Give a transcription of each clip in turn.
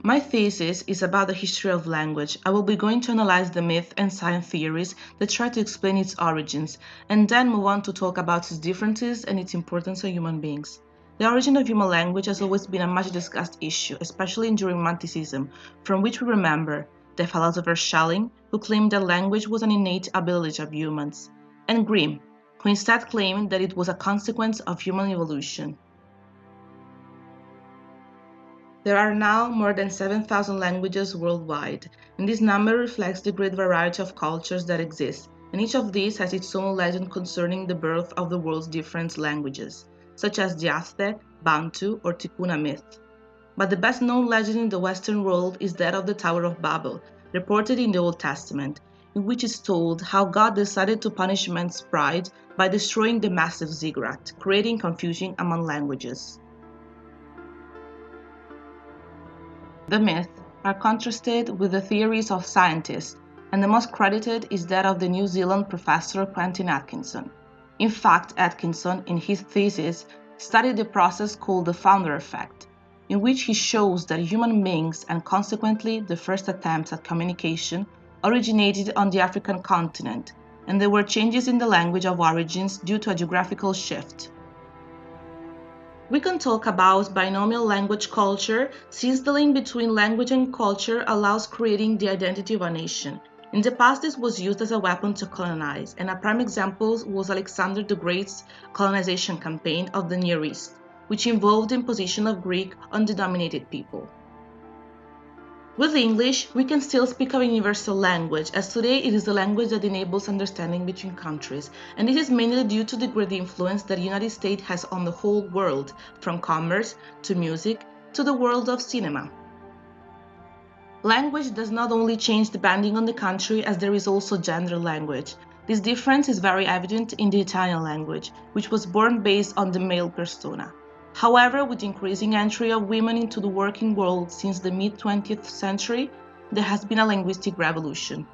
My thesis is about the history of language. I will be going to analyze the myth and science theories that try to explain its origins, and then move on to talk about its differences and its importance on human beings. The origin of human language has always been a much discussed issue, especially during Romanticism, from which we remember the philosopher Schelling, who claimed that language was an innate ability of humans, and Grimm, who instead claimed that it was a consequence of human evolution. There are now more than 7,000 languages worldwide, and this number reflects the great variety of cultures that exist, and each of these has its own legend concerning the birth of the world's different languages, such as the Aztec, Bantu, or Ticuna myth. But the best known legend in the Western world is that of the Tower of Babel, reported in the Old Testament, in which is told how God decided to punish man's pride by destroying the massive ziggurat, creating confusion among languages. The myths are contrasted with the theories of scientists, and the most credited is that of the New Zealand professor Quentin Atkinson. In fact, Atkinson, in his thesis, studied the process called the founder effect, in which he shows that human beings and consequently the first attempts at communication originated on the African continent, and there were changes in the language of origins due to a geographical shift. We can talk about binomial language culture, since the link between language and culture allows creating the identity of a nation. In the past, this was used as a weapon to colonize, and a prime example was Alexander the Great's colonization campaign of the Near East, which involved the imposition of Greek on the dominated people. With English, we can still speak a universal language, as today it is the language that enables understanding between countries, and this is mainly due to the great influence that the United States has on the whole world, from commerce to music to the world of cinema. Language does not only change depending on the country, as there is also gender language. This difference is very evident in the Italian language, which was born based on the male persona. However, with the increasing entry of women into the working world since the mid-20th century, there has been a linguistic revolution.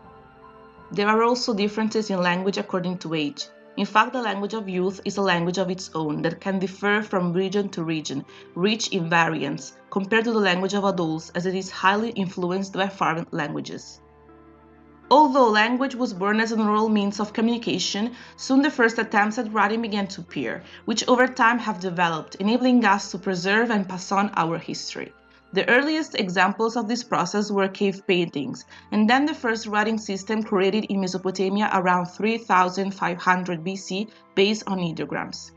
There are also differences in language according to age. In fact, the language of youth is a language of its own that can differ from region to region, rich in variance, compared to the language of adults, as it is highly influenced by foreign languages. Although language was born as an oral means of communication, soon the first attempts at writing began to appear, which over time have developed, enabling us to preserve and pass on our history. The earliest examples of this process were cave paintings, and then the first writing system created in Mesopotamia around 3500 BC based on ideograms.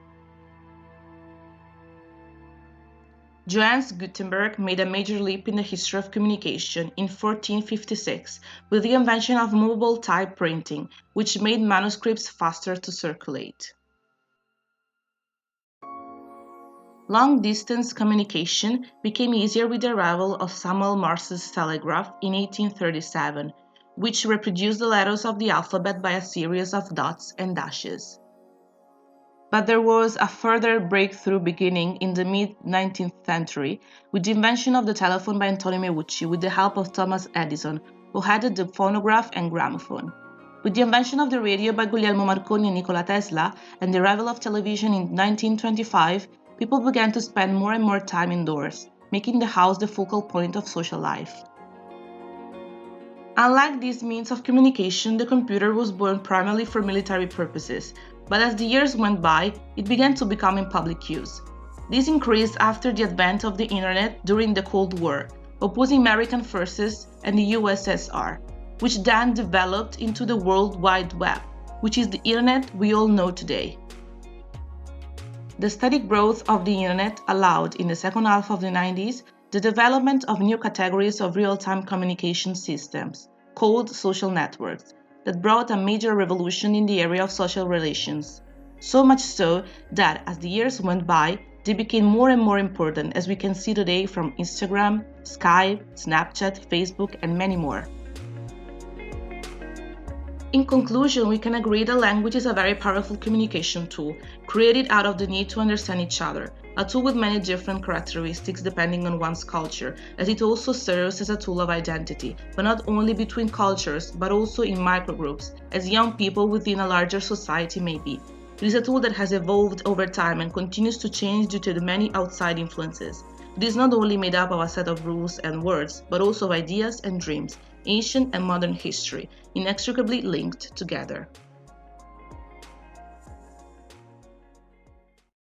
Johannes Gutenberg made a major leap in the history of communication in 1456 with the invention of movable type printing, which made manuscripts faster to circulate. Long-distance communication became easier with the arrival of Samuel Morse's telegraph in 1837, which reproduced the letters of the alphabet by a series of dots and dashes. But there was a further breakthrough beginning in the mid-19th century with the invention of the telephone by Antonio Meucci with the help of Thomas Edison, who added the phonograph and gramophone. With the invention of the radio by Guglielmo Marconi and Nikola Tesla and the arrival of television in 1925, people began to spend more and more time indoors, making the house the focal point of social life. Unlike these means of communication, the computer was born primarily for military purposes, but as the years went by, it began to become in public use. This increased after the advent of the Internet during the Cold War, opposing American forces and the USSR, which then developed into the World Wide Web, which is the Internet we all know today. The steady growth of the Internet allowed, in the second half of the 90s, the development of new categories of real-time communication systems, called social networks, that brought a major revolution in the area of social relations. So much so that, as the years went by, they became more and more important, as we can see today from Instagram, Skype, Snapchat, Facebook, and many more. In conclusion, we can agree that language is a very powerful communication tool, created out of the need to understand each other, a tool with many different characteristics depending on one's culture, as it also serves as a tool of identity, but not only between cultures, but also in microgroups, as young people within a larger society may be. It is a tool that has evolved over time and continues to change due to the many outside influences. It is not only made up of a set of rules and words, but also of ideas and dreams, ancient and modern history, inextricably linked together.